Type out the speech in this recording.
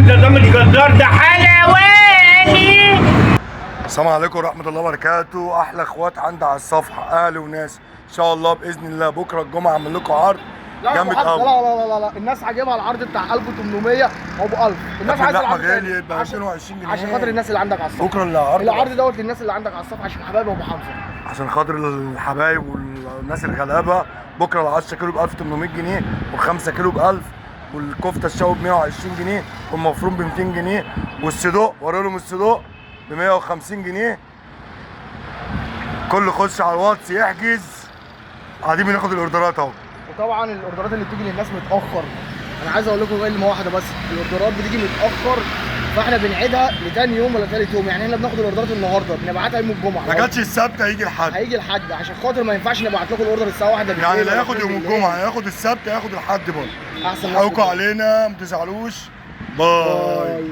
حمزه ده مش جزار، ده حلواني. السلام عليكم ورحمة الله وبركاته. أحلى إخوات عندي على الصفحة، أهل وناس. إن شاء الله بإذن الله بكرة الجمعة أعمل لكم عرض جامد لا قوي. لا لا لا لا، الناس عاجبها العرض بتاع 1800 او ب 1000. الناس عايزه اللحمة العرض غالية ب عشان 220 جنيه عشان خاطر الناس اللي عندك على الصفحه. بكرة العرض دوت للناس اللي عندك على الصفحه عشان حبايبي وابو حمزه. عشان خاطر الحبايب والناس الغلابة. بكرة ال 10 كيلو ب 1800 جنيه، وال5 كيلو ب 1000، والكفتة الشوي ب 120 جنيه، والمفروم ب 200 جنيه، والصدوق ورا لهم الصدوق ب 150 جنيه. كل خش على الواتس يحجز. قاعدين بناخد الاوردرات اهو. وطبعا الاوردرات اللي بتيجي للناس متاخر، انا عايز اقول لكم كلمه واحده بس، الاوردرات بتيجي متاخر فاحنا بنعيدها لتاني يوم ولا تالت يوم. يعني احنا بناخد الاوردرات النهارده بنبعتها يوم الجمعه، ما جاتش السبت هيجي الحد. هيجي الحد عشان خاطر ما ينفعش نبعت لكم الاوردر الساعه 1 بالليل. يعني لا ياخد يوم الجمعه، هياخد السبت، هياخد الحد برضه. احسن. حقكم علينا، ما تزعلوش. باي.